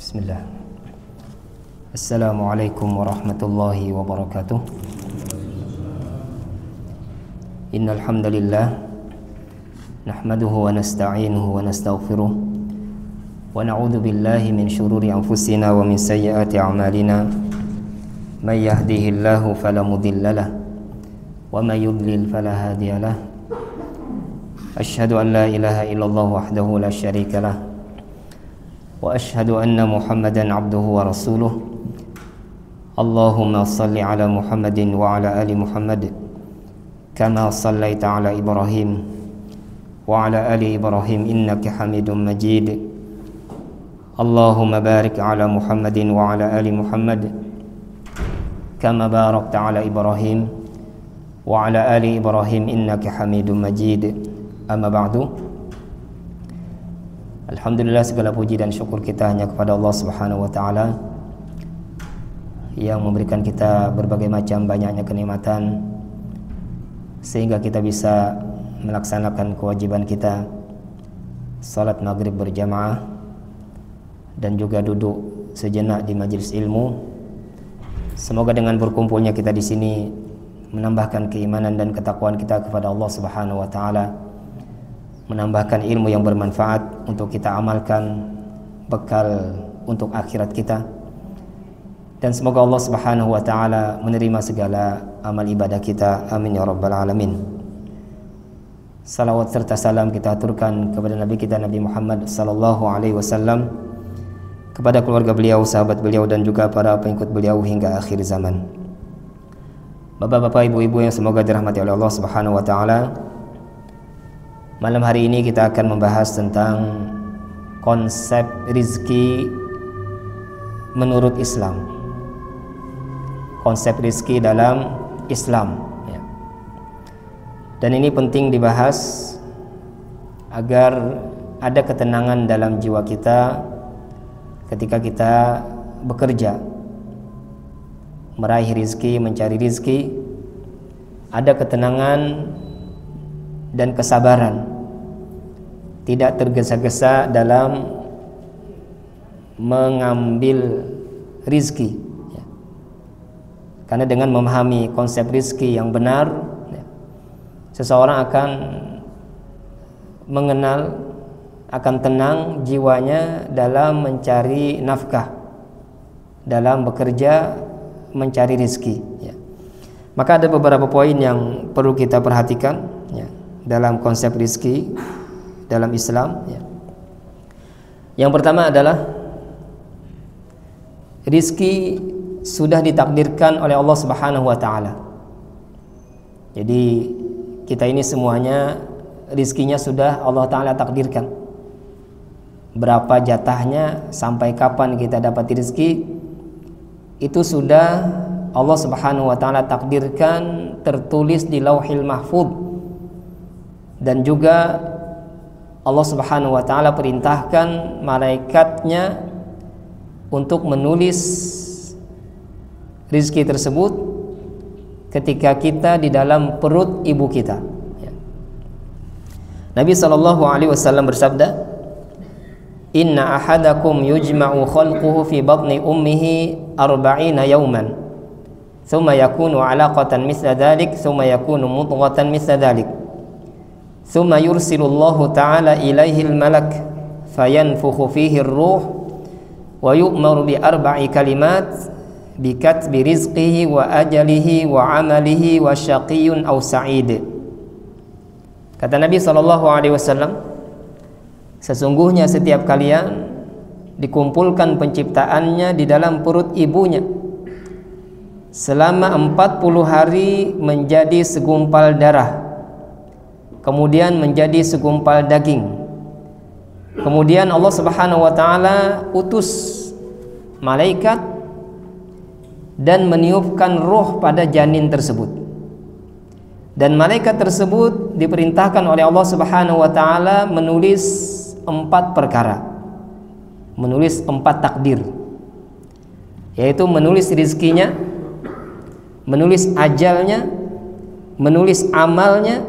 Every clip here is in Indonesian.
Bismillah. Assalamualaikum warahmatullahi wabarakatuh. Innal hamdalillah nahmaduhu wa nasta'inuhu wa nastaghfiruh wa na'udzu billahi min shururi anfusina wa min sayyiati a'malina. May yahdihillahu fala mudilla lahu wa may yudlil fala hadiya lahu. Asyhadu an la ilaha illallah wahdahu la syarika lahu wa asyhadu anna Muhammadan abduhu wa rasuluh. Allahumma salli ala Muhammadin wa ala ali Muhammad kama sallaita ala Ibrahim wa ala ali Ibrahim innaka Hamidum Majid. Allahumma barik ala Muhammadin wa ala ali Muhammad kama barakta ala Ibrahim wa ala ali Ibrahim innaka Hamidum Majid. Amma ba'du. Alhamdulillah, segala puji dan syukur kita hanya kepada Allah Subhanahu wa taala yang memberikan kita berbagai macam banyaknya kenikmatan sehingga kita bisa melaksanakan kewajiban kita salat maghrib berjamaah dan juga duduk sejenak di majelis ilmu. Semoga dengan berkumpulnya kita di sini menambahkan keimanan dan ketakwaan kita kepada Allah Subhanahu wa taala, menambahkan ilmu yang bermanfaat untuk kita amalkan, bekal untuk akhirat kita. Dan semoga Allah Subhanahu wa taala menerima segala amal ibadah kita. Amin ya rabbal alamin. Salawat serta salam kita aturkan kepada Nabi kita Nabi Muhammad sallallahu alaihi wasallam, kepada keluarga beliau, sahabat beliau dan juga para pengikut beliau hingga akhir zaman. Bapak-bapak, ibu-ibu yang semoga dirahmati oleh Allah Subhanahu wa taala, malam hari ini kita akan membahas tentang konsep rizki menurut Islam. Konsep rizki dalam Islam ya. Dan ini penting dibahas agar ada ketenangan dalam jiwa kita ketika kita bekerja, meraih rizki, mencari rizki. Ada ketenangan dan kesabaran, tidak tergesa-gesa dalam mengambil rizki ya. Karena dengan memahami konsep rizki yang benar ya, seseorang akan mengenal, akan tenang jiwanya dalam mencari nafkah, dalam bekerja mencari rizki ya. Maka ada beberapa poin yang perlu kita perhatikan ya, dalam konsep rizki dalam Islam ya. Yang pertama adalah rizki sudah ditakdirkan oleh Allah Subhanahu wa taala. Jadi kita ini semuanya rizkinya sudah Allah taala takdirkan. Berapa jatahnya, sampai kapan kita dapat rizki, itu sudah Allah Subhanahu wa taala takdirkan, tertulis di Lauhil Mahfuz. Dan juga Allah Subhanahu wa taala perintahkan malaikatnya untuk menulis rizki tersebut ketika kita di dalam perut ibu kita ya. Nabi sallallahu alaihi wasallam bersabda, "Inna ahadakum yujma'u khalquhu fi batni ummihi 40 yawman, thumma yakunu 'alaqatan mithla dhalik, thumma yakunu mudghatan mithla dhalik. Thumma yursilullahu ta'ala ilaihil malak fayanfukhu fihi ar-ruh wa yu'maru bi 4 kalimat bi katbi rizqihi wa ajalihi wa amalihi wa syaqiyyun aw sa'id." Kata Nabi sallallahu alaihi wasallam, sesungguhnya setiap kalian dikumpulkan penciptaannya di dalam perut ibunya selama 40 hari menjadi segumpal darah, kemudian menjadi segumpal daging. Kemudian Allah Subhanahu wa taala utus malaikat dan meniupkan roh pada janin tersebut. Dan malaikat tersebut diperintahkan oleh Allah Subhanahu wa taala menulis 4 perkara. Menulis 4 takdir. Yaitu menulis rizkinya, menulis ajalnya, menulis amalnya,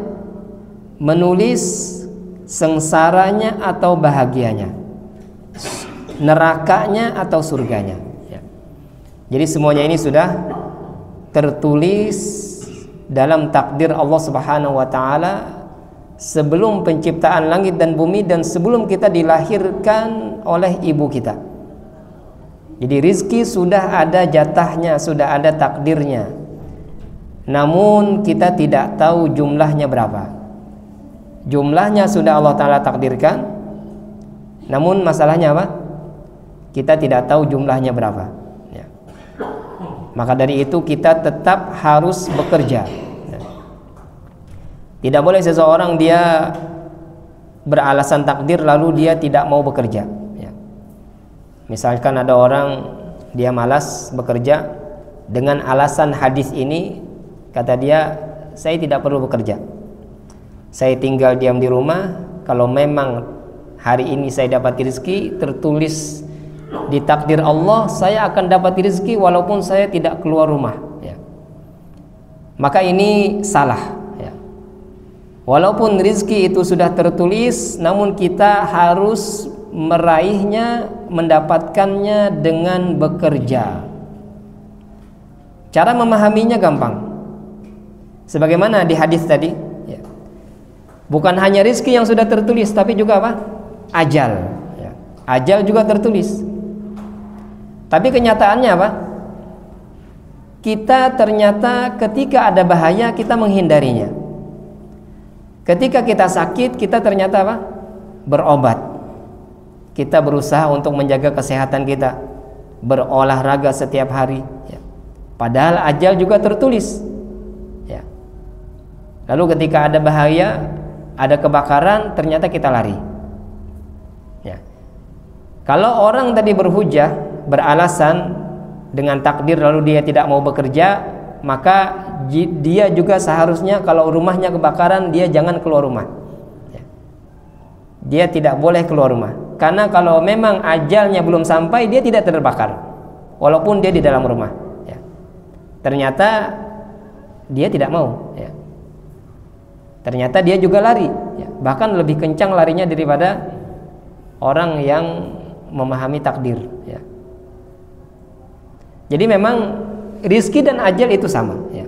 menulis sengsaranya atau bahagianya. nerakanya atau surganya, ya. Jadi semuanya ini sudah tertulis dalam takdir Allah Subhanahu wa taala sebelum penciptaan langit dan bumi dan sebelum kita dilahirkan oleh ibu kita. Jadi rizki sudah ada jatahnya, sudah ada takdirnya. Namun kita tidak tahu jumlahnya berapa. Jumlahnya sudah Allah taala takdirkan. Namun masalahnya apa? Kita tidak tahu jumlahnya berapa, ya. Maka dari itu kita tetap harus bekerja. Tidak boleh seseorang dia beralasan takdir lalu dia tidak mau bekerja, ya. Misalkan ada orang dia malas bekerja dengan alasan hadis ini, kata dia, saya tidak perlu bekerja, saya tinggal diam di rumah. Kalau memang hari ini saya dapat rezeki, tertulis di takdir Allah saya akan dapat rezeki walaupun saya tidak keluar rumah, ya. Maka ini salah, ya. Walaupun rezeki itu sudah tertulis, namun kita harus meraihnya, mendapatkannya dengan bekerja. Cara memahaminya gampang. Sebagaimana di hadis tadi, ya. Bukan hanya rezeki yang sudah tertulis, tapi juga apa? Ajal, ya. Ajal juga tertulis. Tapi kenyataannya apa? Kita ternyata ketika ada bahaya kita menghindarinya. Ketika kita sakit kita ternyata apa? Berobat. Kita berusaha untuk menjaga kesehatan kita, berolahraga setiap hari, ya. Padahal ajal juga tertulis, ya. Lalu ketika ada bahaya, ada kebakaran, ternyata kita lari, ya. Kalau orang tadi berhujah, beralasan dengan takdir lalu dia tidak mau bekerja, maka dia juga seharusnya kalau rumahnya kebakaran dia jangan keluar rumah, ya. Dia tidak boleh keluar rumah, karena kalau memang ajalnya belum sampai dia tidak terbakar walaupun dia di dalam rumah, ya. Ternyata dia tidak mau, ya. Ternyata dia juga lari, ya. Bahkan lebih kencang larinya daripada orang yang memahami takdir, ya. Jadi memang rizki dan ajal itu sama, ya.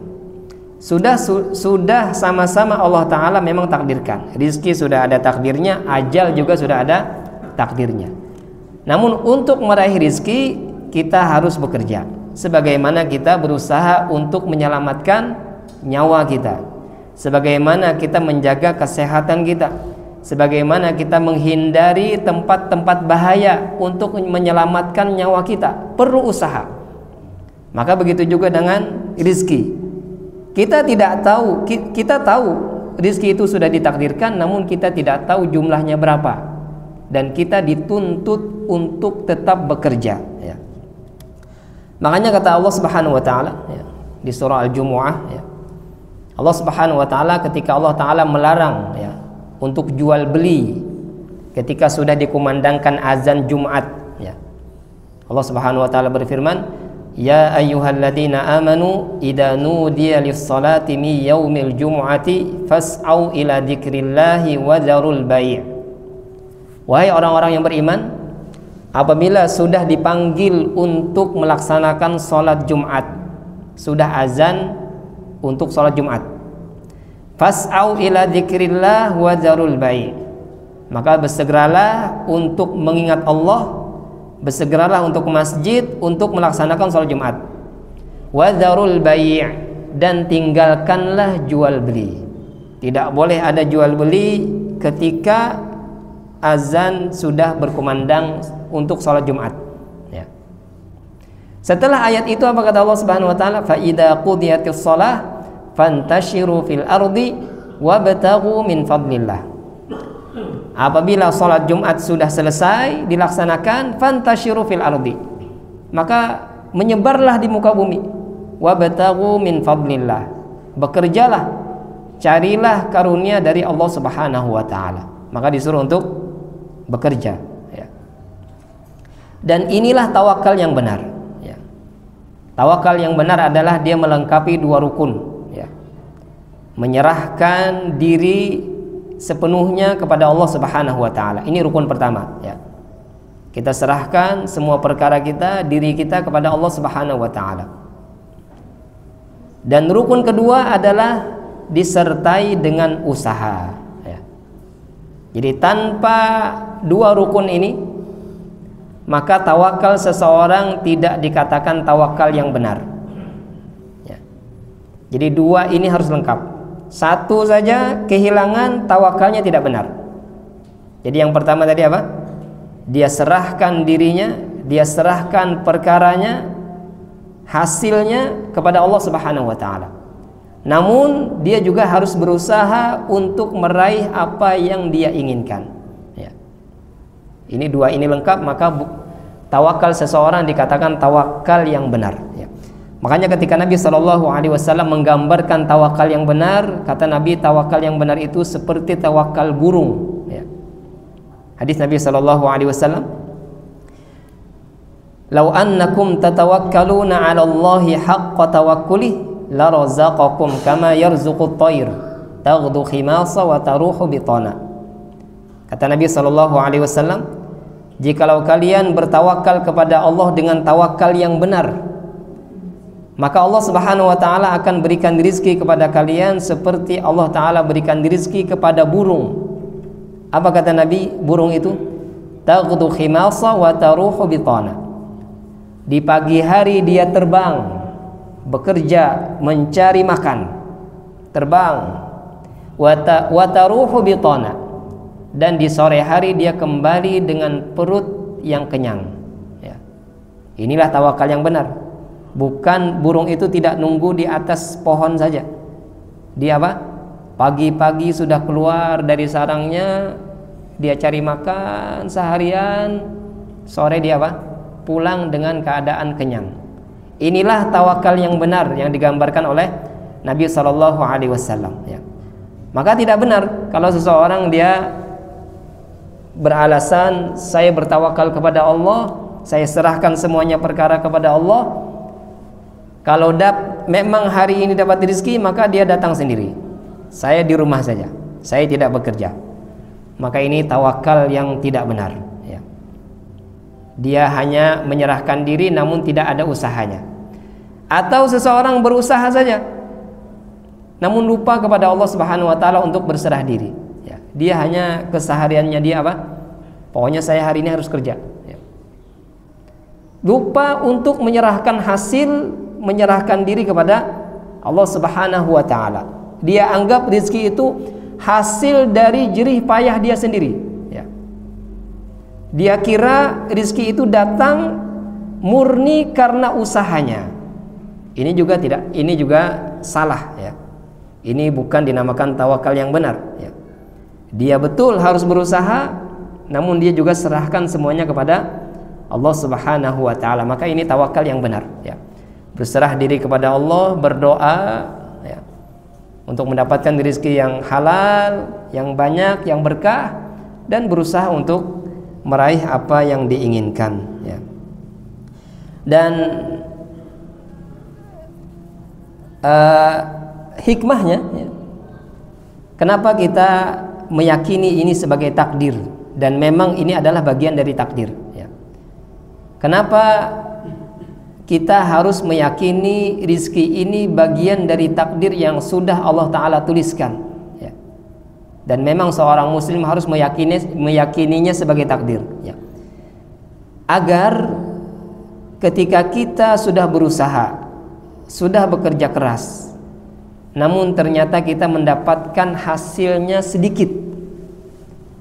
Sudah sama-sama Allah Ta'ala memang takdirkan. Rizki sudah ada takdirnya, ajal juga sudah ada takdirnya. Namun untuk meraih rizki kita harus bekerja. Sebagaimana kita berusaha untuk menyelamatkan nyawa kita, sebagaimana kita menjaga kesehatan kita, sebagaimana kita menghindari tempat-tempat bahaya untuk menyelamatkan nyawa kita, perlu usaha. Maka begitu juga dengan rizki. Kita tidak tahu, kita tahu rizki itu sudah ditakdirkan, namun kita tidak tahu jumlahnya berapa, dan kita dituntut untuk tetap bekerja, ya. Makanya kata Allah Subhanahu wa taala, ya, di surah Al-Jumu'ah, ya. Allah Subhanahu wa taala ketika Allah taala melarang, ya, untuk jual beli ketika sudah dikumandangkan azan Jumat, ya. Allah Subhanahu wa taala berfirman, ya ayyuhalladzina amanu idza nudiya lis-salati min yaumil jumu'ati fas'au ila dzikrillahi wa dzarul bai'. Wahai orang-orang yang beriman, apabila sudah dipanggil untuk melaksanakan salat Jumat, sudah azan untuk salat Jumat, fas'au ila dzikrillah wa dzarul bai', maka bersegeralah untuk mengingat Allah, bersegeralah untuk ke masjid untuk melaksanakan salat Jumat. Wa dzarul bai', dan tinggalkanlah jual beli. Tidak boleh ada jual beli ketika azan sudah berkumandang untuk salat Jumat, ya. Setelah ayat itu apa kata Allah Subhanahu wa taala? Fa idza qudiyatis shalah fantashiru fil ardi wabtaghu min fadlillah. Apabila sholat Jumat sudah selesai dilaksanakan, fantashiru fil ardi, maka menyebarlah di muka bumi, wabtaghu min fadlillah, bekerjalah, carilah karunia dari Allah Subhanahu wa taala. Maka disuruh untuk bekerja, ya. Dan inilah tawakal yang benar, ya. Tawakal yang benar adalah dia melengkapi dua rukun, ya. Menyerahkan diri sepenuhnya kepada Allah Subhanahu wa taala. Ini rukun pertama, ya. Kita serahkan semua perkara kita, diri kita kepada Allah Subhanahu wa taala. Dan rukun kedua adalah disertai dengan usaha, ya. Jadi tanpa dua rukun ini, maka tawakal seseorang tidak dikatakan tawakal yang benar, ya. Jadi dua ini harus lengkap. Satu saja kehilangan, tawakalnya tidak benar. Jadi yang pertama tadi apa? Dia serahkan dirinya, dia serahkan perkaranya, hasilnya kepada Allah Subhanahu wa taala. Namun dia juga harus berusaha untuk meraih apa yang dia inginkan, ya. Ini dua ini lengkap, maka tawakal seseorang dikatakan tawakal yang benar, ya. Makanya ketika Nabi SAW menggambarkan tawakal yang benar, kata Nabi, tawakal yang benar itu seperti tawakal burung, ya. Hadis Nabi SAW, "Lau annakum tatawakkaluna 'ala Allahi haqqa tawakkuli la razaqakum kama yarzuqut thair taghdu khimasa wa taruhu bitana." Kata Nabi SAW, jikalau kalian bertawakal kepada Allah dengan tawakal yang benar, maka Allah Subhanahu wa taala akan berikan rizki kepada kalian seperti Allah taala berikan rizki kepada burung. Apa kata Nabi? Burung itu taghdu khimasa wa taruhu bitana. Di pagi hari dia terbang, bekerja, mencari makan, terbang. Wa taruhu bitana. Dan di sore hari dia kembali dengan perut yang kenyang, ya. Inilah tawakal yang benar. Bukan burung itu tidak nunggu di atas pohon saja. Dia apa? Pagi-pagi sudah keluar dari sarangnya, dia cari makan seharian, sore dia apa? Pulang dengan keadaan kenyang. Inilah tawakal yang benar yang digambarkan oleh Nabi SAW, ya. Maka tidak benar kalau seseorang dia beralasan, saya bertawakal kepada Allah, saya serahkan semuanya perkara kepada Allah. Kalau memang hari ini dapat rezeki, maka dia datang sendiri. Saya di rumah saja, saya tidak bekerja. Maka ini tawakal yang tidak benar, ya. Dia hanya menyerahkan diri namun tidak ada usahanya. Atau seseorang berusaha saja namun lupa kepada Allah Subhanahu wa taala untuk berserah diri, ya. Dia hanya kesehariannya dia apa? Pokoknya saya hari ini harus kerja, ya. Lupa untuk menyerahkan hasil, menyerahkan diri kepada Allah Subhanahu wa taala. Dia anggap rezeki itu hasil dari jerih payah dia sendiri, ya. Dia kira rezeki itu datang murni karena usahanya. Ini juga tidak, ini juga salah, ya. Ini bukan dinamakan tawakal yang benar, ya. Dia betul harus berusaha, namun dia juga serahkan semuanya kepada Allah Subhanahu wa taala. Maka ini tawakal yang benar, ya. Berserah diri kepada Allah, berdoa, ya, untuk mendapatkan rezeki yang halal, yang banyak, yang berkah, dan berusaha untuk meraih apa yang diinginkan, ya. Dan hikmahnya, ya, kenapa kita meyakini ini sebagai takdir, dan memang ini adalah bagian dari takdir, ya. Kenapa kita harus meyakini rizki ini bagian dari takdir yang sudah Allah Ta'ala tuliskan, ya. Dan memang seorang muslim harus meyakininya sebagai takdir, ya. Agar ketika kita sudah berusaha, sudah bekerja keras, namun ternyata kita mendapatkan hasilnya sedikit,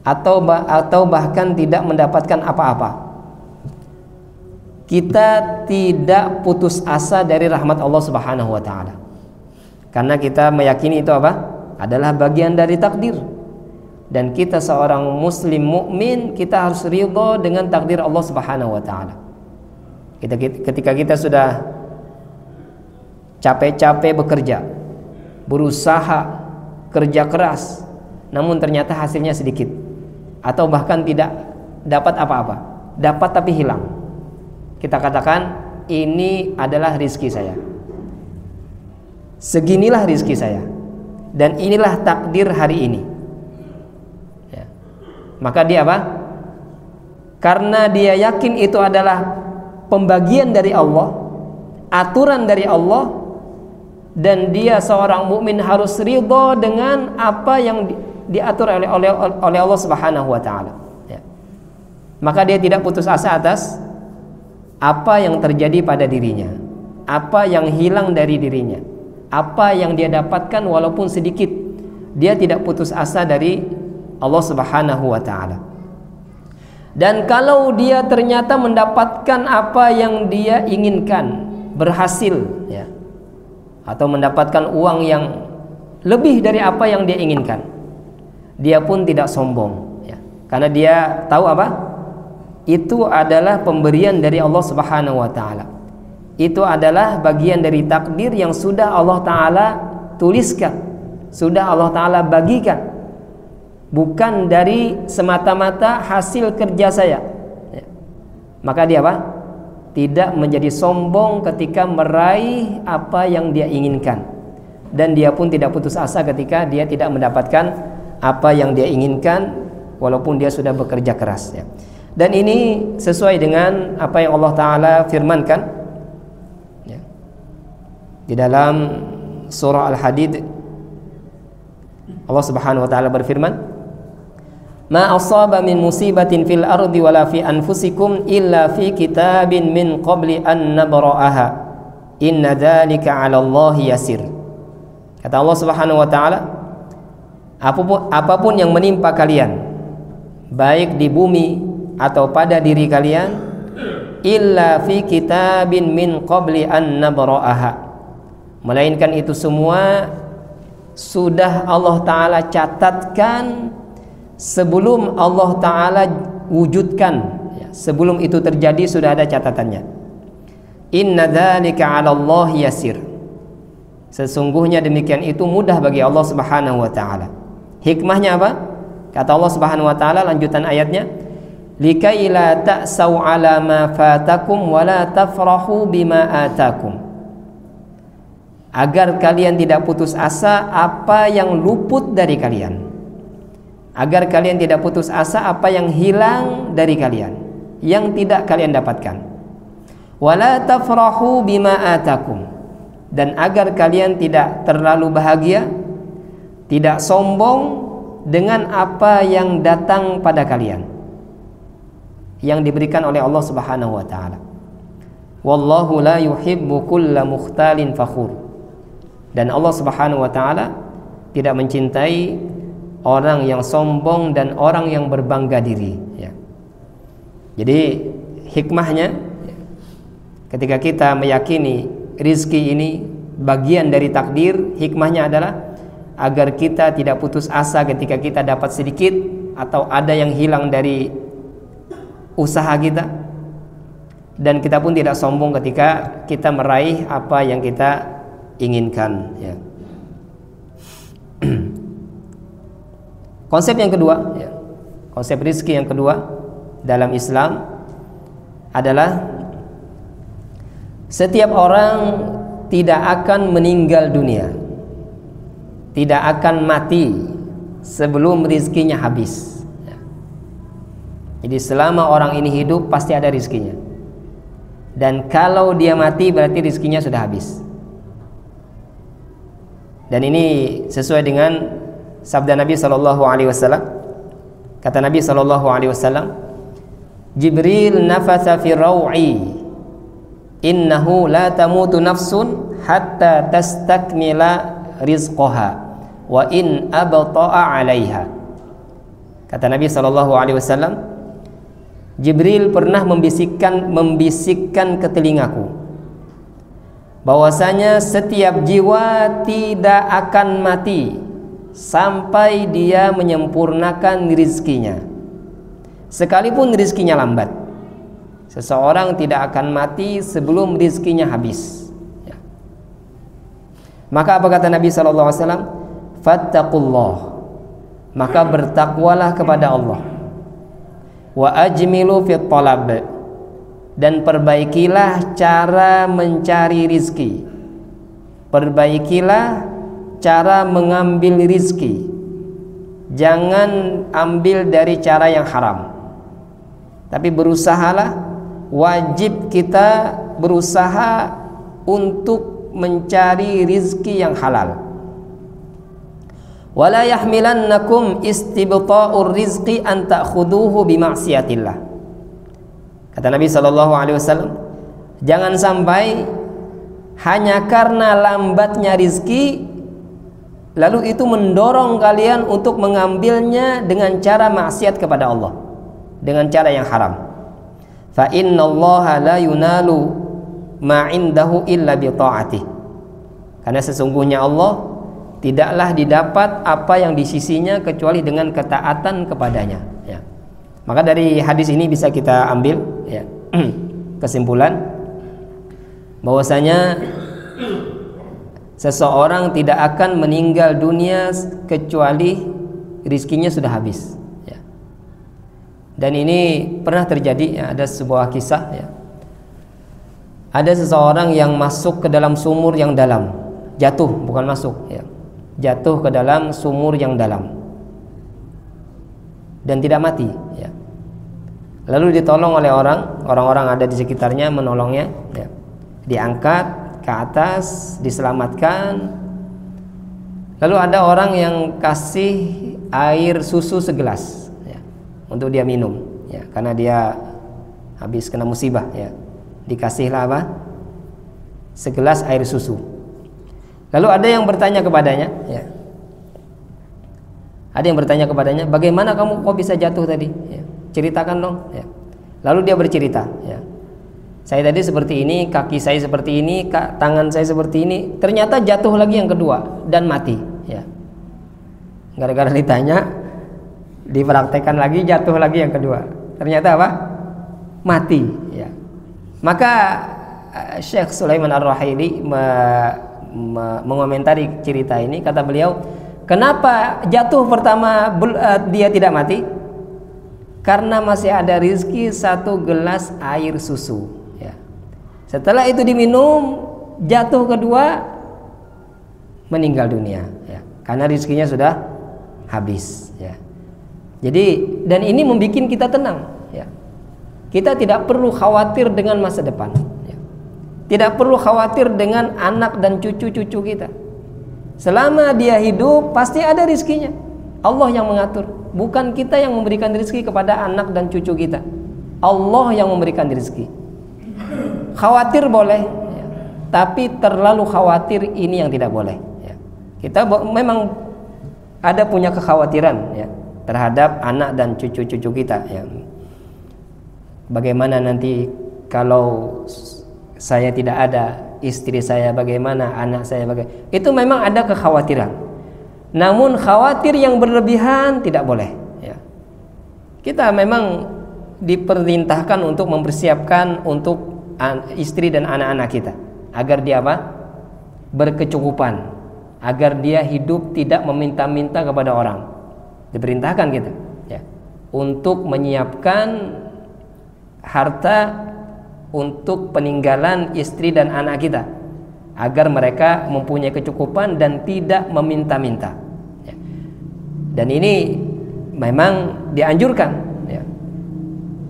atau bahkan tidak mendapatkan apa-apa, kita tidak putus asa dari rahmat Allah Subhanahu wa taala. Karena kita meyakini itu apa? Adalah bagian dari takdir. Dan kita seorang muslim mukmin, kita harus ridha dengan takdir Allah Subhanahu wa taala. Ketika kita sudah capek-capek bekerja, berusaha, kerja keras, namun ternyata hasilnya sedikit, atau bahkan tidak dapat apa-apa, dapat tapi hilang, kita katakan ini adalah rizki saya, seginilah rizki saya, dan inilah takdir hari ini, ya. Maka dia apa? karena dia yakin itu adalah pembagian dari Allah, aturan dari Allah, dan dia seorang mukmin harus ridha dengan apa yang diatur oleh Allah Subhanahu wa taala, ya. Maka dia tidak putus asa atas apa yang terjadi pada dirinya, apa yang hilang dari dirinya, apa yang dia dapatkan walaupun sedikit. Dia tidak putus asa dari Allah Subhanahu wa taala. Dan kalau dia ternyata mendapatkan apa yang dia inginkan, berhasil, ya, atau mendapatkan uang yang lebih dari apa yang dia inginkan, dia pun tidak sombong, ya. Karena dia tahu apa? Itu adalah pemberian dari Allah Subhanahu wa taala. Itu adalah bagian dari takdir yang sudah Allah taala tuliskan, sudah Allah taala bagikan. Bukan dari semata-mata hasil kerja saya, ya. Maka dia apa? Tidak menjadi sombong ketika meraih apa yang dia inginkan, dan dia pun tidak putus asa ketika dia tidak mendapatkan apa yang dia inginkan walaupun dia sudah bekerja keras, ya. Dan ini sesuai dengan apa yang Allah Ta'ala firmankan, ya, di dalam surah Al-Hadid. Allah Subhanahu wa taala berfirman, "Ma asaba min musibatin fil ardi wala fi anfusikum illa fi kitabin min qabli an nabra'aha. Inna dzalika 'ala Allahi yasir." Kata Allah Subhanahu wa taala, apapun yang menimpa kalian, baik di bumi atau pada diri kalian, illa fi kitabin min qabli an nabra'aha, melainkan itu semua sudah Allah Ta'ala catatkan sebelum Allah Ta'ala wujudkan, ya, sebelum itu terjadi sudah ada catatannya. Inna dzalika 'ala Allah yasir. Sesungguhnya demikian itu mudah bagi Allah Subhanahu wa taala. Hikmahnya apa? Kata Allah Subhanahu wa taala lanjutan ayatnya, likai la ta'sau 'ala ma fatakum wa la tafrahu bima atakum. Agar kalian tidak putus asa apa yang luput dari kalian, agar kalian tidak putus asa apa yang hilang dari kalian, yang tidak kalian dapatkan. Wala tafrahu bima atakum, dan agar kalian tidak terlalu bahagia, tidak sombong dengan apa yang datang pada kalian, yang diberikan oleh Allah Subhanahu wa taala. Wallahu la yuhibbu kulla mukhtalin fakhur. Dan Allah Subhanahu wa taala tidak mencintai orang yang sombong dan orang yang berbangga diri, ya. Jadi hikmahnya, ya, ketika kita meyakini rizki ini bagian dari takdir, hikmahnya adalah agar kita tidak putus asa ketika kita dapat sedikit atau ada yang hilang dari usaha kita, dan kita pun tidak sombong ketika kita meraih apa yang kita inginkan, ya. Konsep yang kedua, ya, konsep rizki yang kedua dalam Islam adalah setiap orang tidak akan meninggal dunia, tidak akan mati sebelum rizkinya habis, ya. Jadi selama orang ini hidup pasti ada rizkinya, dan kalau dia mati berarti rizkinya sudah habis. Dan ini sesuai dengan sabda Nabi SAW. Kata Nabi SAW, Jibril nafatha fi raw'i, innahu la tamutu nafsun hatta tastakmila rizqaha wa in abta'a 'alaiha. Kata Nabi SAW, Jibril pernah membisikkan ke telingaku bahwasanya setiap jiwa tidak akan mati sampai dia menyempurnakan rizkinya, sekalipun rizkinya lambat. Seseorang tidak akan mati sebelum rizkinya habis, ya. Maka apa kata Nabi SAW? Fattaqullah, maka bertakwalah kepada Allah. Wa ajmilu fit talab, dan perbaikilah cara mencari rizki, perbaikilah cara mengambil rizki. Jangan ambil dari cara yang haram. Tapi berusahalah, wajib kita berusaha untuk mencari rizki yang halal. Wala yahmilannakum istibta'ur rizqi an ta'khuduhu bima'siyatillah. Kata Nabi SAW, jangan sampai hanya karena lambatnya rizki lalu itu mendorong kalian untuk mengambilnya dengan cara maksiat kepada Allah, dengan cara yang haram. Fa innallaha la yunalu ma indahu illa bi ta'atih. Karena sesungguhnya Allah tidaklah didapat apa yang di sisinya kecuali dengan ketaatan kepadanya, ya. Maka dari hadis ini bisa kita ambil, ya, kesimpulan bahwasanya seseorang tidak akan meninggal dunia kecuali rizkinya sudah habis, ya. Dan ini pernah terjadi, ya, ada sebuah kisah, ya. Ada seseorang yang masuk ke dalam sumur yang dalam, jatuh, bukan masuk, ya, jatuh ke dalam sumur yang dalam dan tidak mati, ya. Lalu ditolong oleh orang-orang ada di sekitarnya menolongnya, ya. Diangkat ke atas, diselamatkan. Lalu ada orang yang kasih air susu segelas, ya, untuk dia minum, ya, karena dia habis kena musibah, ya. Dikasihlah apa? Segelas air susu. Lalu ada yang bertanya kepadanya, ya. Ada yang bertanya kepadanya, bagaimana kamu kok bisa jatuh tadi? Ya, ceritakan dong, ya. Lalu dia bercerita, ya. Saya tadi seperti ini, kaki saya seperti ini, tangan saya seperti ini. Ternyata jatuh lagi yang kedua dan mati, ya. Gara-gara ditanya, dipraktekkan lagi, jatuh lagi yang kedua. Ternyata apa? Mati, ya. Maka Syekh Sulaiman Ar-Ruhaili mengomentari cerita ini, kata beliau, kenapa jatuh pertama dia tidak mati? Karena masih ada rizki satu gelas air susu, ya. Setelah itu diminum, jatuh kedua, meninggal dunia, ya. Karena rizkinya sudah habis, ya. Jadi, dan ini membuat kita tenang, ya. Kita tidak perlu khawatir dengan masa depan, ya. Tidak perlu khawatir dengan anak dan cucu-cucu kita. Selama dia hidup pasti ada rizkinya. Allah yang mengatur, bukan kita yang memberikan rizki kepada anak dan cucu kita. Allah yang memberikan rizki. Khawatir boleh, ya, tapi terlalu khawatir ini yang tidak boleh, ya. Kita memang ada punya kekhawatiran, ya, terhadap anak dan cucu-cucu kita, ya. Bagaimana nanti kalau saya tidak ada, istri saya bagaimana, anak saya bagaimana. Itu memang ada kekhawatiran. Namun khawatir yang berlebihan tidak boleh, ya. Kita memang diperintahkan untuk mempersiapkan untuk istri dan anak-anak kita agar dia apa? Berkecukupan, agar dia hidup tidak meminta-minta kepada orang. Diperintahkan kita, ya, untuk menyiapkan harta untuk peninggalan istri dan anak kita agar mereka mempunyai kecukupan dan tidak meminta-minta, ya. Dan ini memang dianjurkan, ya.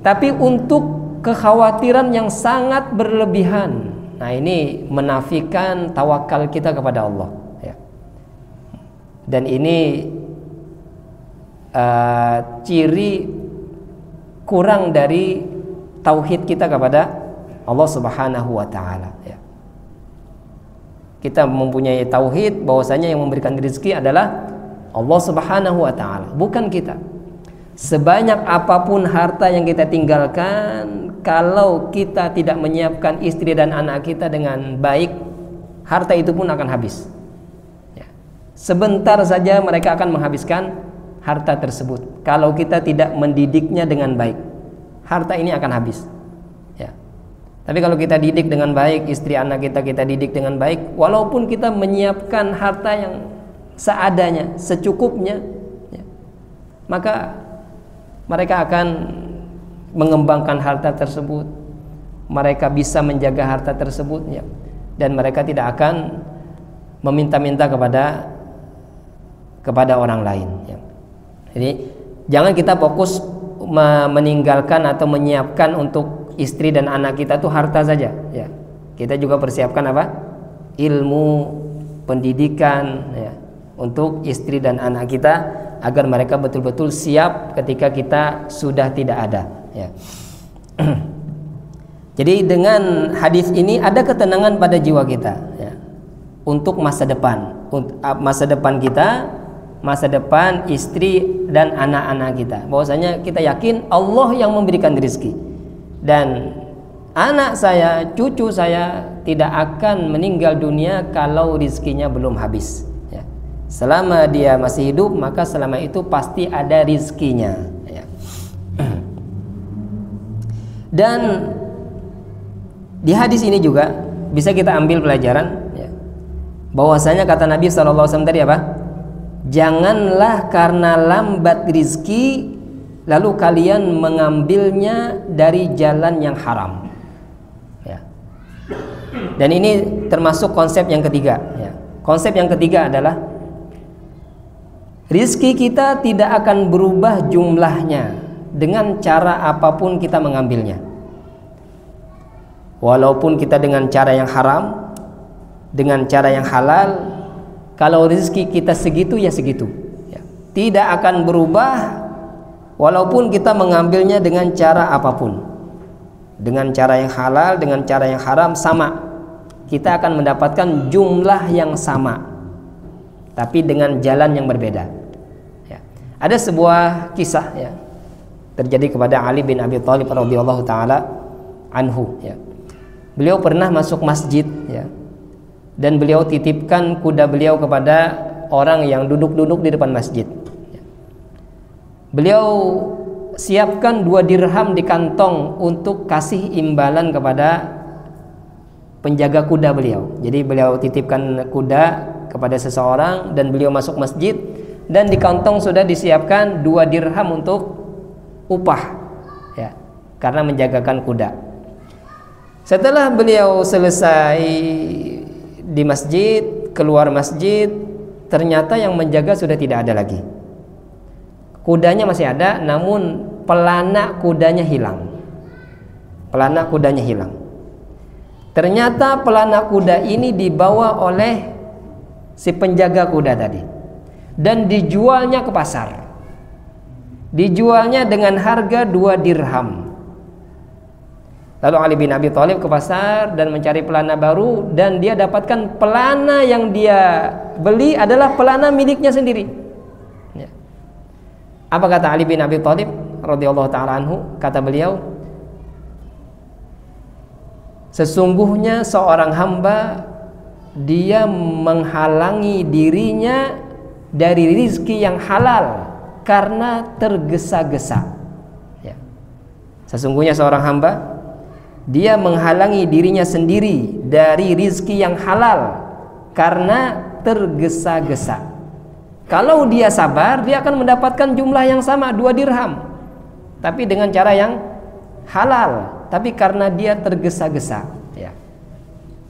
Tapi untuk kekhawatiran yang sangat berlebihan, nah ini menafikan tawakal kita kepada Allah, ya. Dan ini ciri kurang dari tauhid kita kepada Allah Subhanahu wa taala, ya. Kita mempunyai tauhid bahwasanya yang memberikan rezeki adalah Allah Subhanahu wa taala, bukan kita. Sebanyak apapun harta yang kita tinggalkan, kalau kita tidak menyiapkan istri dan anak kita dengan baik, harta itu pun akan habis, ya. Sebentar saja mereka akan menghabiskan harta tersebut. Kalau kita tidak mendidiknya dengan baik, harta ini akan habis, ya. Tapi kalau kita didik dengan baik, istri anak kita didik dengan baik, walaupun kita menyiapkan harta yang seadanya, secukupnya, ya, maka mereka akan mengembangkan harta tersebut. Mereka bisa menjaga harta tersebut, ya, dan mereka tidak akan meminta-minta kepada orang lain, ya. Jadi jangan kita fokus meninggalkan atau menyiapkan untuk istri dan anak kita tuh harta saja, ya. Kita juga persiapkan apa? Ilmu, pendidikan, ya, untuk istri dan anak kita agar mereka betul-betul siap ketika kita sudah tidak ada, ya. Jadi dengan hadis ini ada ketenangan pada jiwa kita, ya, untuk masa depan, masa depan kita, masa depan istri dan anak-anak kita. Bahwasanya kita yakin Allah yang memberikan rezeki, dan anak saya, cucu saya tidak akan meninggal dunia kalau rezekinya belum habis, ya. Selama dia masih hidup, maka selama itu pasti ada rezekinya, ya. Dan di hadis ini juga bisa kita ambil pelajaran, ya, bahwasanya kata Nabi SAW tadi apa? Janganlah karena lambat rizki lalu kalian mengambilnya dari jalan yang haram, ya. Dan ini termasuk konsep yang ketiga, ya. Konsep yang ketiga adalah rizki kita tidak akan berubah jumlahnya dengan cara apapun kita mengambilnya. Walaupun kita dengan cara yang haram, dengan cara yang halal, kalau rezeki kita segitu ya segitu, ya. Tidak akan berubah walaupun kita mengambilnya dengan cara apapun. Dengan cara yang halal, dengan cara yang haram sama. Kita akan mendapatkan jumlah yang sama, tapi dengan jalan yang berbeda, ya. Ada sebuah kisah, ya, terjadi kepada Ali bin Abi Thalib radhiyallahu taala anhu, ya. Beliau pernah masuk masjid, ya, dan beliau titipkan kuda beliau kepada orang yang duduk-duduk di depan masjid, ya. Beliau siapkan 2 dirham di kantong untuk kasih imbalan kepada penjaga kuda beliau. Jadi beliau titipkan kuda kepada seseorang dan beliau masuk masjid, dan di kantong sudah disiapkan 2 dirham untuk upah, ya, karena menjagakan kuda. Setelah beliau selesai di masjid, keluar masjid, ternyata yang menjaga sudah tidak ada lagi. Kudanya masih ada, namun pelana kudanya hilang. Pelana kudanya hilang. Ternyata pelana kuda ini dibawa oleh si penjaga kuda tadi dan dijualnya ke pasar. Dijualnya dengan harga 2 dirham. Lalu Ali bin Abi Thalib ke pasar dan mencari pelana baru, dan dia dapatkan pelana yang dia beli adalah pelana miliknya sendiri, ya. Apa kata Ali bin Abi Thalib radhiyallahu taala anhu? Kata beliau, sesungguhnya seorang hamba dia menghalangi dirinya dari rizki yang halal karena tergesa-gesa, ya. Sesungguhnya seorang hamba dia menghalangi dirinya sendiri dari rizki yang halal karena tergesa-gesa. Kalau dia sabar, dia akan mendapatkan jumlah yang sama, 2 dirham, tapi dengan cara yang halal. Tapi karena dia tergesa-gesa, ya,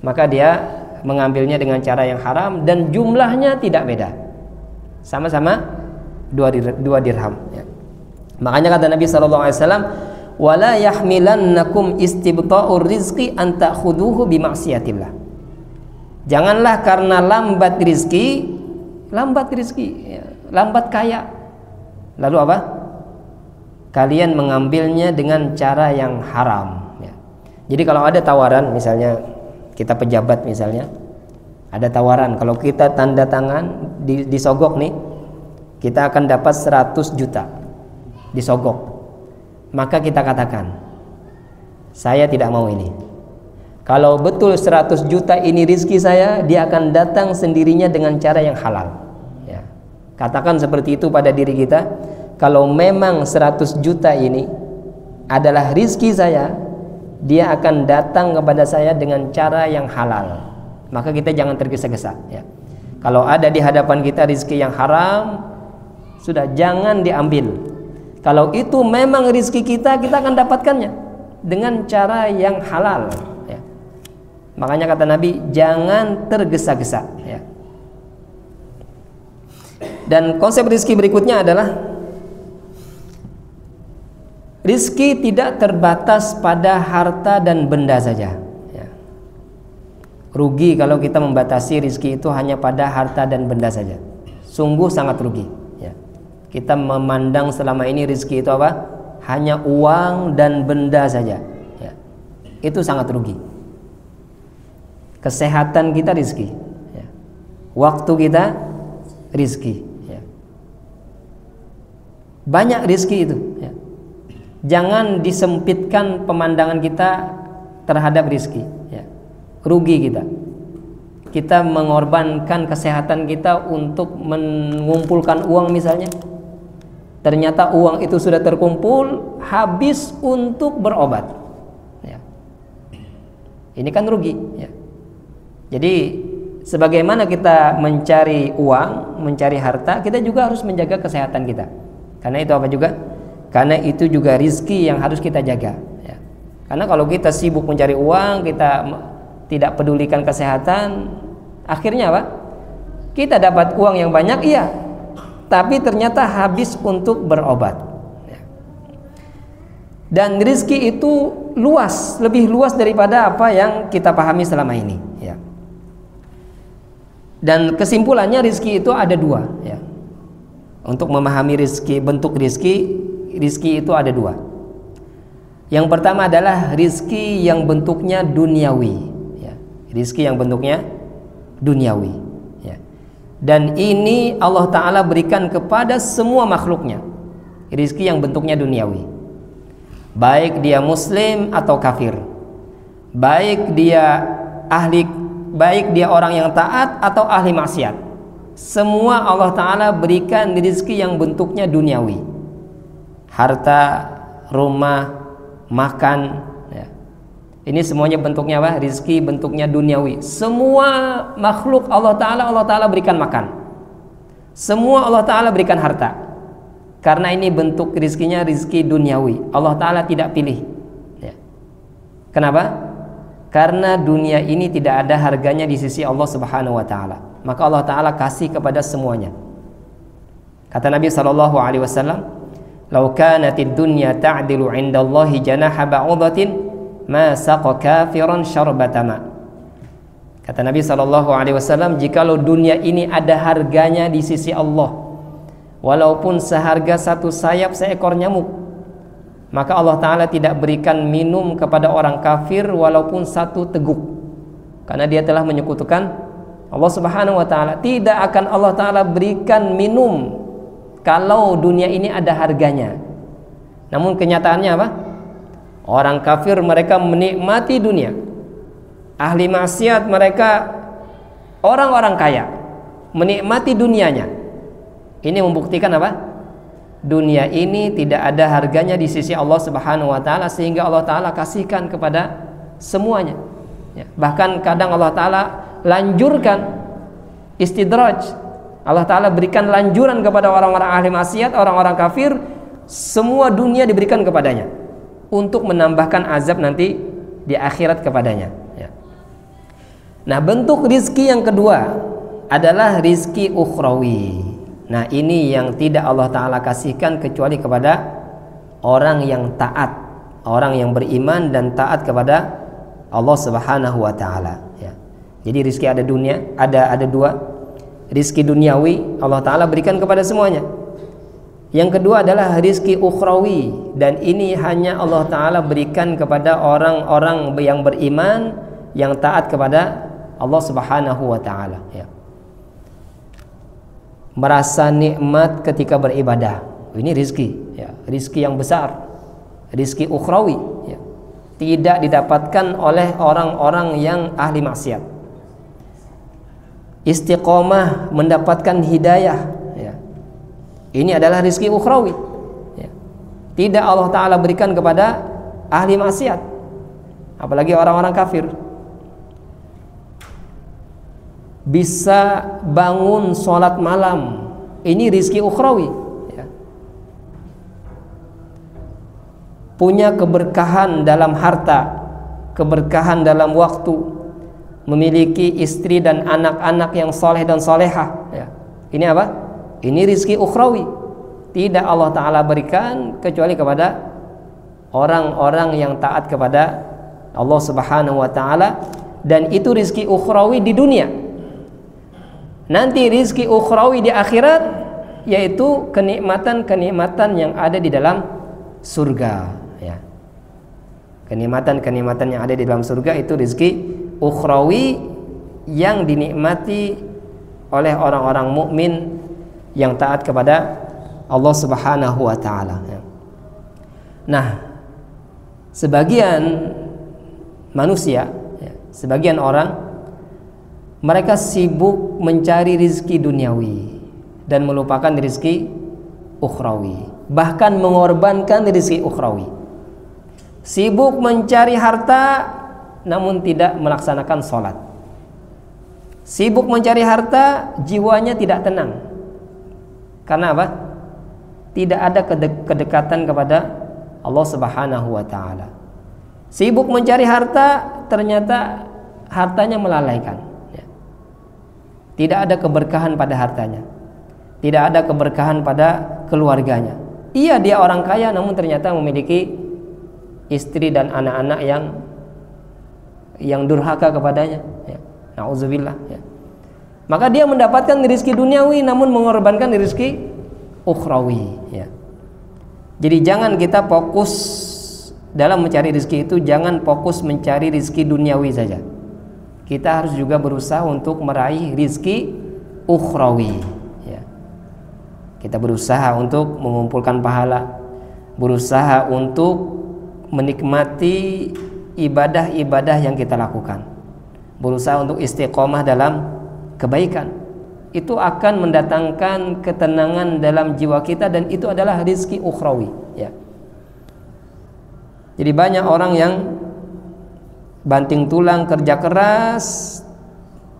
maka dia mengambilnya dengan cara yang haram, dan jumlahnya tidak beda, sama-sama 2 dirham, ya. Makanya kata Nabi SAW, wala yahmilannakum istibta'ur rizqi an ta'khuduhu bi ma'siyatillah. Janganlah karena lambat rizki, ya, lambat kaya, lalu apa? Kalian mengambilnya dengan cara yang haram, ya. Jadi kalau ada tawaran, misalnya kita pejabat, misalnya ada tawaran, kalau kita tanda tangan disogok nih, kita akan dapat 100 juta disogok. Maka kita katakan, saya tidak mau ini. Kalau betul 100 juta ini rizki saya, dia akan datang sendirinya dengan cara yang halal, ya. Katakan seperti itu pada diri kita. Kalau memang 100 juta ini adalah rizki saya, dia akan datang kepada saya dengan cara yang halal. Maka kita jangan tergesa-gesa, ya. Kalau ada di hadapan kita rizki yang haram, sudah jangan diambil. Kalau itu memang rizki kita akan dapatkannya dengan cara yang halal, ya. Makanya kata Nabi, jangan tergesa-gesa, ya. Dan konsep rizki berikutnya adalah rizki tidak terbatas pada harta dan benda saja. Ya. Rugi kalau kita membatasi rizki itu hanya pada harta dan benda saja. Sungguh sangat rugi. Ya. Kita memandang selama ini rizki itu apa? Hanya uang dan benda saja. Ya. Itu sangat rugi. Kesehatan kita rizki. Ya. Waktu kita rizki. Ya. Banyak rizki itu. Ya. Jangan disempitkan pemandangan kita terhadap rizki. Ya. Rugi kita. Kita mengorbankan kesehatan kita untuk mengumpulkan uang misalnya. Ternyata uang itu sudah terkumpul, habis untuk berobat. Ya. Ini kan rugi. Ya. Jadi sebagaimana kita mencari uang, mencari harta, kita juga harus menjaga kesehatan kita. Karena itu apa juga? Karena itu juga rizki yang harus kita jaga. Ya. Karena kalau kita sibuk mencari uang, kita tidak pedulikan kesehatan, akhirnya apa? Kita dapat uang yang banyak, iya, tapi ternyata habis untuk berobat. Ya. Dan rizki itu luas, lebih luas daripada apa yang kita pahami selama ini. Ya. Dan kesimpulannya rizki itu ada dua. Ya. Untuk memahami rizki, bentuk rizki itu ada dua. Yang pertama adalah rizki yang bentuknya duniawi. Ya. Rizki yang bentuknya duniawi. Ya. Dan ini Allah Ta'ala berikan kepada semua makhluknya. Rizki yang bentuknya duniawi. Baik dia muslim atau kafir, baik dia orang yang taat atau ahli maksiat, semua Allah Ta'ala berikan rizki yang bentuknya duniawi. Harta, rumah, makan, ya. Ini semuanya bentuknya apa? Rizki bentuknya duniawi. Semua makhluk Allah Ta'ala berikan makan. Semua Allah Ta'ala berikan harta. Karena ini bentuk rizkinya rizki duniawi. Allah Ta'ala tidak pilih. Ya. Kenapa? Karena dunia ini tidak ada harganya di sisi Allah Subhanahu wa Ta'ala. Maka Allah Ta'ala kasih kepada semuanya. Kata Nabi SAW, "Lau kanatid dunya ta'dilu 'indallahi janaha ba'udatin ma saqa kafiran syarbata ma." Kata Nabi SAW, jikalau dunia ini ada harganya di sisi Allah, walaupun seharga satu sayap seekor nyamuk, maka Allah Ta'ala tidak berikan minum kepada orang kafir walaupun satu teguk, karena dia telah menyekutukan Allah Subhanahu wa Ta'ala. Tidak akan Allah Ta'ala berikan minum kalau dunia ini ada harganya. Namun kenyataannya apa? Orang kafir mereka menikmati dunia. Ahli maksiat mereka, orang-orang kaya, menikmati dunianya. Ini membuktikan apa? Dunia ini tidak ada harganya di sisi Allah Subhanahu wa Ta'ala, sehingga Allah Ta'ala kasihkan kepada semuanya. Ya. Bahkan kadang Allah Ta'ala lanjurkan istidraj. Allah Ta'ala berikan lanjuran kepada orang-orang ahli maksiat, orang-orang kafir. Semua dunia diberikan kepadanya untuk menambahkan azab nanti di akhirat kepadanya. Ya. Nah, bentuk rizki yang kedua adalah rizki ukhrawi. Nah, ini yang tidak Allah Ta'ala kasihkan kecuali kepada orang yang taat, orang yang beriman dan taat kepada Allah Subhanahu wa Ta'ala. Ya. Jadi rizki ada dunia, ada dua. Rizki duniawi Allah Ta'ala berikan kepada semuanya. Yang kedua adalah rizki ukhrawi, dan ini hanya Allah Ta'ala berikan kepada orang-orang yang beriman, yang taat kepada Allah Subhanahu wa Ta'ala. Ya. Merasa nikmat ketika beribadah, ini rizki, ya. Rizki yang besar, rizki ukhrawi, ya. Tidak didapatkan oleh orang-orang yang ahli maksiat. Istiqomah, mendapatkan hidayah, ya. Ini adalah rizki ukhrawi, ya. Tidak Allah Ta'ala berikan kepada ahli maksiat, apalagi orang-orang kafir. Bisa bangun sholat malam, ini rizki ukhrawi, ya. Punya keberkahan dalam harta, keberkahan dalam waktu, memiliki istri dan anak-anak yang soleh dan solehah, ya. Ini apa? Ini rizki ukhrawi. Tidak Allah Ta'ala berikan kecuali kepada orang-orang yang taat kepada Allah Subhanahu wa taala, dan itu rizki ukhrawi di dunia. Nanti rizki ukhrawi di akhirat, yaitu kenikmatan-kenikmatan yang ada di dalam surga, ya. Kenikmatan-kenikmatan yang ada di dalam surga itu rizki ukhrawi yang dinikmati oleh orang-orang mukmin yang taat kepada Allah Subhanahu wa taala, ya. Nah, sebagian manusia, ya, sebagian orang, mereka sibuk mencari rizki duniawi dan melupakan rizki ukhrawi, bahkan mengorbankan rizki ukhrawi. Sibuk mencari harta namun tidak melaksanakan sholat. Sibuk mencari harta, jiwanya tidak tenang. Karena apa? Tidak ada kedekatan kepada Allah Subhanahu wa taala. Sibuk mencari harta, ternyata hartanya melalaikan, ya. Tidak ada keberkahan pada hartanya, tidak ada keberkahan pada keluarganya. Iya, dia orang kaya, namun ternyata memiliki istri dan anak-anak yang durhaka kepadanya, ya. Nauzubillah, ya. Maka dia mendapatkan rezeki duniawi namun mengorbankan rezeki ukhrawi, ya. Jadi jangan kita fokus dalam mencari rezeki itu, jangan fokus mencari rezeki duniawi saja. Kita harus juga berusaha untuk meraih rezeki ukhrawi, ya. Kita berusaha untuk mengumpulkan pahala, berusaha untuk menikmati ibadah-ibadah yang kita lakukan, berusaha untuk istiqomah dalam kebaikan. Itu akan mendatangkan ketenangan dalam jiwa kita, dan itu adalah rizki ukhrawi, ya. Jadi banyak orang yang banting tulang kerja keras,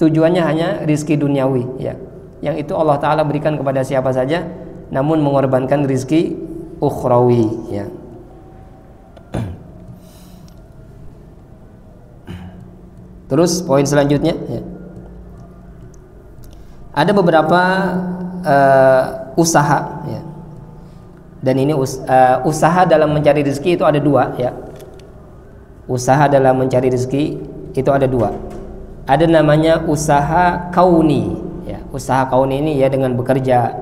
tujuannya hanya rizki duniawi, ya. Yang itu Allah Ta'ala berikan kepada siapa saja, namun mengorbankan rizki ukhrawi, ya. Terus poin selanjutnya, ya. Ada beberapa usaha, ya. Dan ini usaha dalam mencari rezeki itu ada dua, ya. Usaha dalam mencari rezeki itu ada dua. Ada namanya usaha kauni, ya. Usaha kauni ini, ya, dengan bekerja,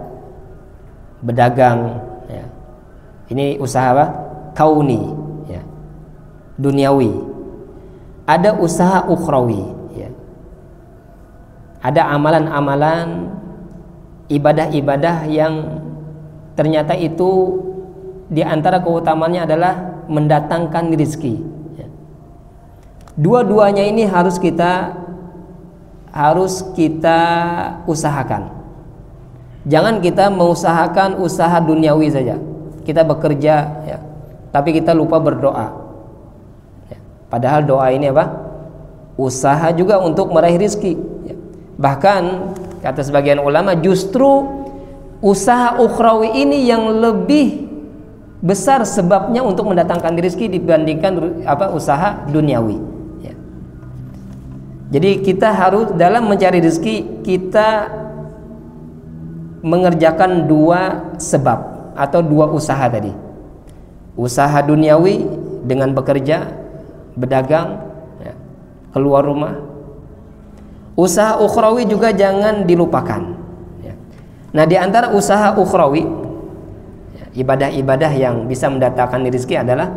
berdagang, ya. Ini usaha apa? Kauni, ya, duniawi. Ada usaha ukhrawi, ya. Ada amalan-amalan, ibadah-ibadah yang ternyata itu di antara keutamaannya adalah mendatangkan rezeki, ya. Dua-duanya ini harus kita usahakan. Jangan kita mengusahakan usaha duniawi saja. Kita bekerja, ya, tapi kita lupa berdoa, ya. Padahal doa ini apa? Usaha juga untuk meraih rezeki, ya. Bahkan kata sebagian ulama, justru usaha ukhrawi ini yang lebih besar sebabnya untuk mendatangkan rezeki dibandingkan usaha duniawi, ya. Jadi kita harus dalam mencari rezeki, kita mengerjakan dua sebab atau dua usaha tadi. Usaha duniawi dengan bekerja, berdagang, ya, keluar rumah. Usaha ukhrawi juga jangan dilupakan. Nah, di antara usaha ukhrawi, ya, ibadah-ibadah yang bisa mendatangkan rezeki adalah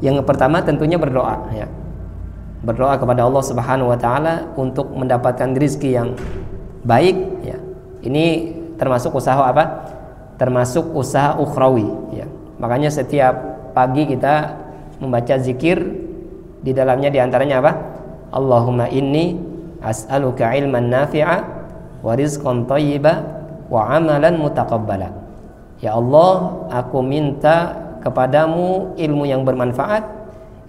yang pertama tentunya berdoa, ya. Berdoa kepada Allah Subhanahu wa taala untuk mendapatkan rezeki yang baik, ya. Ini termasuk usaha apa? Termasuk usaha ukhrawi, ya. Makanya setiap pagi kita membaca zikir, di dalamnya di antaranya apa? Allahumma inni as'aluka ilman nafi'a wa rizqan thayyiba wa amalan mutaqabbala. Ya Allah, aku minta kepadamu ilmu yang bermanfaat,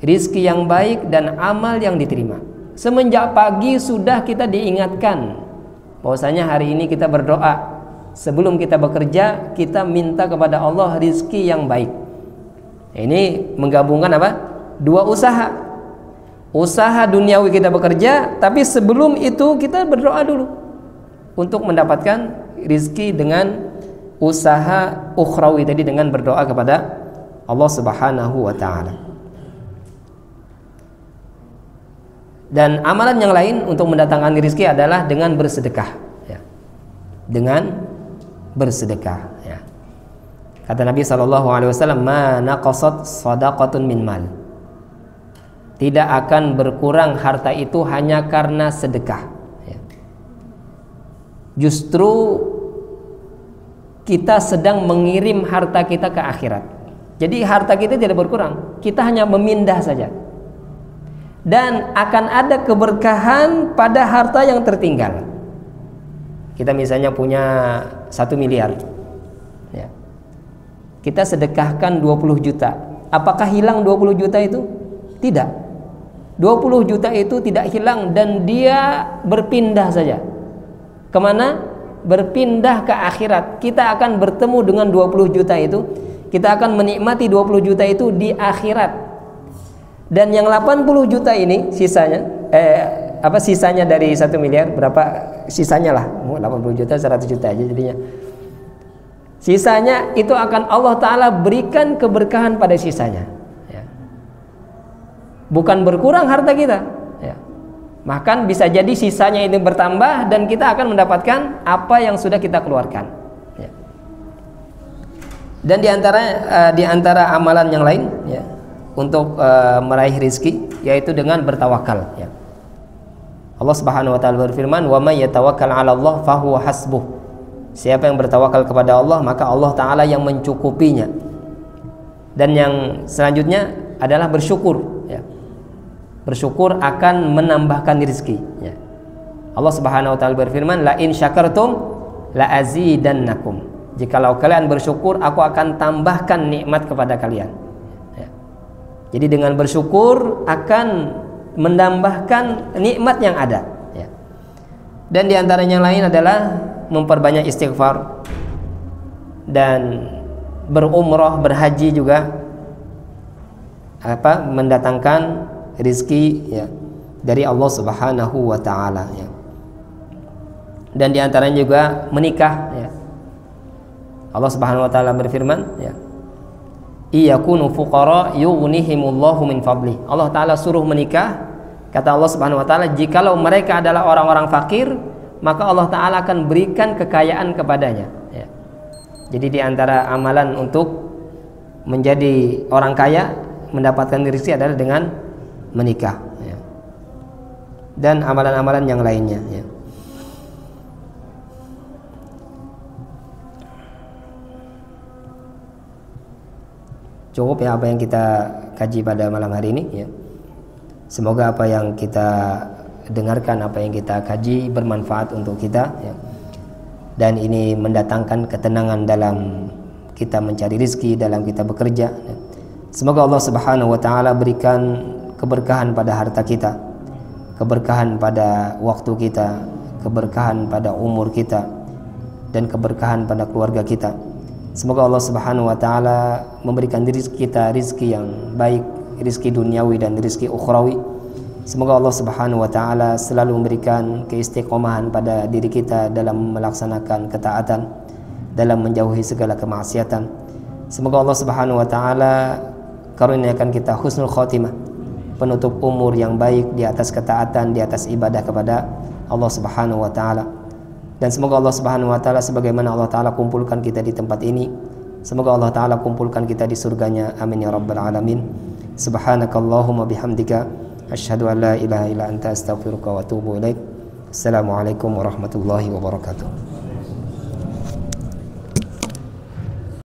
rizki yang baik, dan amal yang diterima. Semenjak pagi sudah kita diingatkan bahwasanya hari ini kita berdoa, sebelum kita bekerja kita minta kepada Allah rizki yang baik. Ini menggabungkan apa? Dua usaha. Usaha duniawi kita bekerja, tapi sebelum itu kita berdoa dulu untuk mendapatkan rizki dengan usaha ukhrawi tadi, dengan berdoa kepada Allah Subhanahu wa ta'ala. Dan amalan yang lain untuk mendatangkan rezeki adalah dengan bersedekah, ya. Dengan bersedekah, ya. Kata Nabi SAW, ma naqasat shadaqatun min mal. Tidak akan berkurang harta itu hanya karena sedekah, ya. Justru kita sedang mengirim harta kita ke akhirat. Jadi harta kita tidak berkurang, kita hanya memindah saja. Dan akan ada keberkahan pada harta yang tertinggal. Kita misalnya punya 1 miliar, ya. Kita sedekahkan 20 juta. Apakah hilang 20 juta itu? Tidak. 20 juta itu tidak hilang dan dia berpindah saja. Kemana? Berpindah ke akhirat. Kita akan bertemu dengan 20 juta itu. Kita akan menikmati 20 juta itu di akhirat. Dan yang 80 juta ini sisanya sisanya dari 1 miliar berapa sisanya lah, 80 juta 100 juta aja jadinya. Sisanya itu akan Allah Ta'ala berikan keberkahan pada sisanya, ya. Bukan berkurang harta kita, ya. Bahkan bisa jadi sisanya ini bertambah dan kita akan mendapatkan apa yang sudah kita keluarkan, ya. Dan di antara amalan yang lain, ya, untuk meraih rizki yaitu dengan bertawakal, ya. Allah Subhanahu wa taala berfirman, "Wa may yatawakkal 'ala Allah fahuwa hasbuh." Siapa yang bertawakal kepada Allah, maka Allah Ta'ala yang mencukupinya. Dan yang selanjutnya adalah bersyukur, ya. Bersyukur akan menambahkan rezeki, ya. Allah Subhanahu wa taala berfirman, "La in syakartum la azidannakum." Jikalau kalian bersyukur, aku akan tambahkan nikmat kepada kalian, ya. Jadi dengan bersyukur akan menambahkan nikmat yang ada, ya. Dan diantaranya lain adalah memperbanyak istighfar dan berumrah, berhaji juga mendatangkan rizki, ya, dari Allah Subhanahu wa taala, ya. Dan diantaranya juga menikah, ya. Allah Subhanahu wa taala berfirman, ya, iyakunu fuqara yughnihimullahu min fadli. Allah Ta'ala suruh menikah. Kata Allah Subhanahu wa taala, jikalau mereka adalah orang-orang fakir, maka Allah Ta'ala akan berikan kekayaan kepadanya, ya. Jadi diantara amalan untuk menjadi orang kaya, mendapatkan rezeki adalah dengan menikah, ya. Dan amalan-amalan yang lainnya, ya. Cukup ya apa yang kita kaji pada malam hari ini, ya. Semoga apa yang kita dengarkan, apa yang kita kaji bermanfaat untuk kita, ya. Dan ini mendatangkan ketenangan dalam kita mencari rezeki, dalam kita bekerja, ya. Semoga Allah Subhanahu wa taala berikan keberkahan pada harta kita, keberkahan pada waktu kita, keberkahan pada umur kita, dan keberkahan pada keluarga kita. Semoga Allah Subhanahu wa taala memberikan kita rezeki yang baik, rezeki duniawi dan rezeki ukhrawi. Semoga Allah Subhanahu wa taala selalu memberikan keistiqomahan pada diri kita dalam melaksanakan ketaatan, dalam menjauhi segala kemaksiatan. Semoga Allah Subhanahu wa taala karuniakan kita husnul khotimah, penutup umur yang baik di atas ketaatan, di atas ibadah kepada Allah Subhanahu wa taala. Dan semoga Allah Subhanahu wa taala sebagaimana Allah taala kumpulkan kita di tempat ini, semoga Allah taala kumpulkan kita di surganya. Amin ya rabbal alamin. Subhanakallahumma bihamdika asyhadu an la ilaha illa anta astaghfiruka wa atubu ilaik. Assalamualaikum warahmatullahi wabarakatuh.